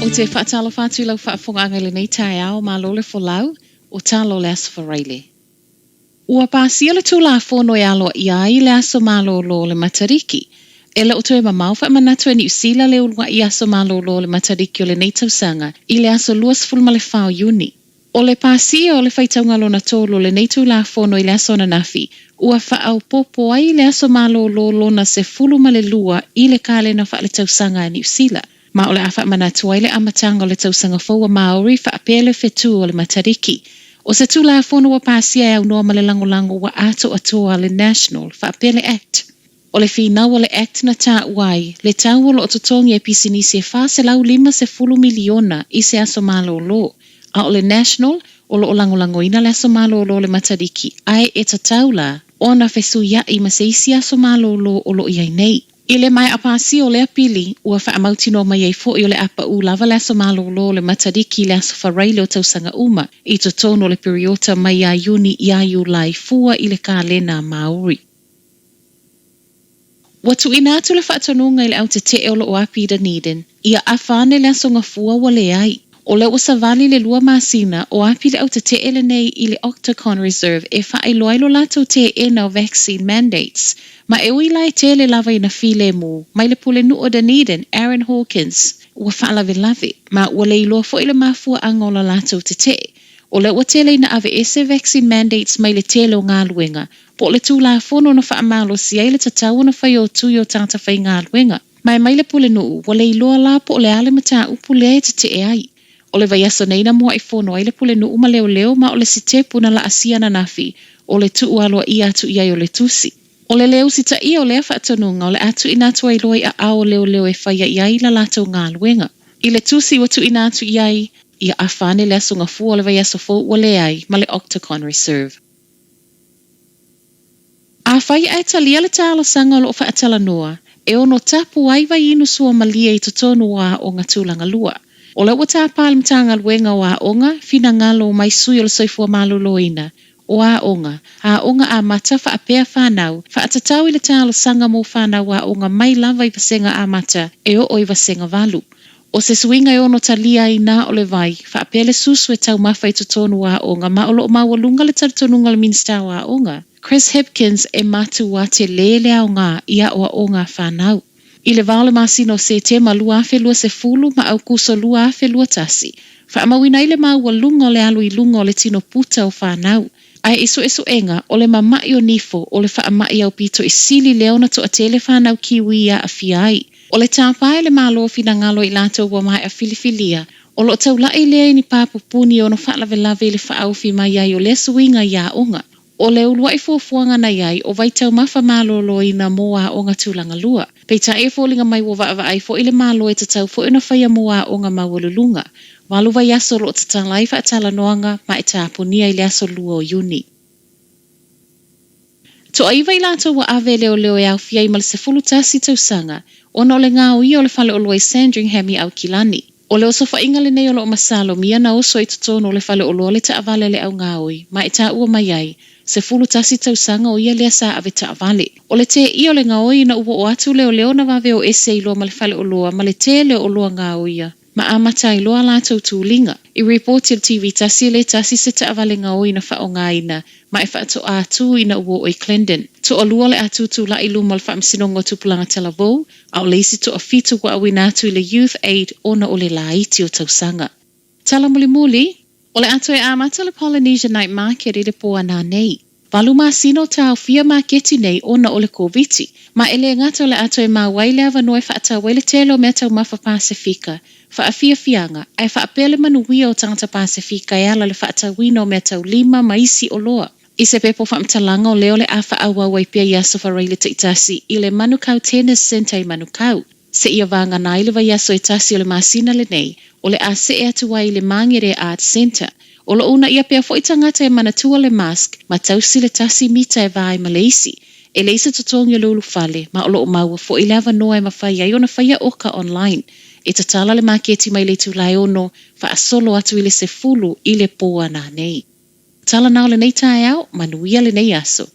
O te whaatalo whātu lau whaafonga le nei tae ao mā lole folau, o tā lo le aso whareile. Ua pāsia le tūla whono e alo i ai le aso mālolo le matariki. E le o tue mamau wha manatu e ni usila le ulwa i aso mālolo le matariki o le nei tausanga i le aso luas fulma le whao uni. O le pāsia o le whaitaunga lona tolo le nei tūla whono i le aso na nafi, ua whaau popo ai le aso mālolo lona se fuluma le lua i le kāle na wha le tausanga e ni usila. Ma o le awha manatu ai le amatanga o le tausanga whaua Māori wha apele whetu o le matariki. O se tūla whono wa pāsia e au noa ma le langolango wa ato atoa le National wha apele Act. O le whina o le Act na tā uai, le tau o lo ototongi e pisinisi e wha se lau 5 miliona i se aso mālolo. A o le National, o lo o langolango ina le aso mālolo le matariki, ai e tataula, o na whesu ia i ma se isi aso mālolo o lo iai nei. I le mai apasi o le apili, ua whaamautino mai ei fo i o le apa u lava le aso mālolo le matariki le aso whareile o tausanga uma, i to tono le periota mai a Iuni i a Iulai fua i le kālena Māori. Watu ina atu le whaatonunga i le au te te o lo o api i Dunedin, ia awhane le aso ngafua wa le ai. O le usavali le lua masina o api le au te te ele nei i le Octagon Reserve e whaailoailo lato te e na vaccine mandates. Ma e ui lai te le lava i na file mu, mai le pule nu o Dunedin, Aaron Hawkins, ua whaalawe lawe, ma ua le iloa fo i le mafua angola lato te te. O le ua tele ina ave ese vaccine mandates mai le tele o ngā luenga, po le tūla fono na whaamalo si ai le tatau na whai o tui o tangata whai ngā luenga. Mai le pule nu, ua le iloa la po le ale mata upu le te te e ai. O le vaiaso nei na mua i fono ai le pule nu uma leo ma o le sitepu na la asia na nafi, o le tuu aloa i atu i ai o le tusi. O le leo si ta i o lea whaatonunga o le atu inatu ai loi a ao leo e whaia i ai la lato ngā luenga. I le tusi watu inatu i ai, i a whane le aso ngafua o le vaiaso fo o le ai ma le Octagon Reserve. A whai ai talia le tālo sanga o lo whaatala noa, e ono tapu ai vai inu sua malia i totonu a o ngatulanga lua. O le wata palimtanga luenga o a onga, fina ngalo mai sui o le soifua maloloina. O a onga a mata wha apea whanau, wha atatau i le tālo sanga mō whanau a onga mai lava i vasenga a mata e o i vasenga valu. O se suinga e ono talia i nā o le vai, wha apea le susu e tau mawhai totonu a onga, ma o lo mawalunga le taritonunga le minsta o a onga. Chris Hipkins e matu wa te lele au ngā ia o a onga whanau. I le vāle masino se te ma lua afe lua se fulu ma au kuso lua afe lua tasi. Wha amawina i le maua lunga o le alu i lunga o le tino puta o whanau. Ai iso enga o le mamai o nifo o le whaamai au pito i sili leona to a tele whanau kiwi a fiai. O le tāpai le malo fina ngalo i lato wa mai a filifilia. O lo tau lai lea ni pāpupuni o no whaalawe lawe le whaaufi mai ai o le suinga ia onga. O le ulua i fuafuanga na iai o vaitau mafa malolo i na moa o ngā tūlanga lua. Pei ta e fōlinga mai wa vaava ai fo ile malo e tatau fo ina whaia moa o ngā mawalulunga. Walu vai aso lo tatang lai whaatala noanga ma e tāponia i le aso lua o Iuni. To aiva i lato wa ave leo e au fiai mal se fulu tasi tausanga, ona o le ngā ui o le whale o loa i Sandringham i au kilani. O le oso whainga le nei o lo masalo mia na oso i tutono o le whale o loa le ta avale le au ngā ui, ma e tā ua mai ai, se fulu tasi tausanga o ia lea sa ave ta avale. O le te i o le ngā ui na uwa o atu leo na wave o ese i loa ma le whale o loa, ma le te leo o loa ngā uia. Ma amata i loa lātou tūlinga. I reporti al TV tasi le tasi se ta avale ngā ui na whao ngā ina, ma e whaato atu ina uo o i Clendon. To o lua le atu tu la i luma le whaamsinongo tupulanga talavou, au leisi to a fitu wa awina atu i le Youth Aid ona o le laiti o tausanga. Tala muli, o le atu e amata le Polynesian Night Market i le poa nā nei. Walu masino tau fia marketi nei ona o le koviti, ma ele ngata le atu e mawaile ava noe whaata waile telo mea tau mafa Pasifika, whaafia fianga, ai whaapele manuia o tangata Pasifika e ala le whaata wino mea tau 5 maisi o loa. I se pepo whaamtalanga o leo le awha awa waipia i aso whareile te itasi i le manukau tennis center i manukau. Se ia vanga nai le vai aso itasi o le masina le nei, o le a se e atu wai le Mangere Art Center. O lo una ia pia fo itangata e manatua le mask, ma tausi le tasi mita e vai Malaysi. E leisa totongi o lulu fale, ma o lo maua fo i lava noa e mawhai ai ona whaia oka online. E tatala le maketi mai le tulai ono, wha asolo atu i le se fulu i le poa nā nei. Tala nao le nei tae au, manuia le nei aso.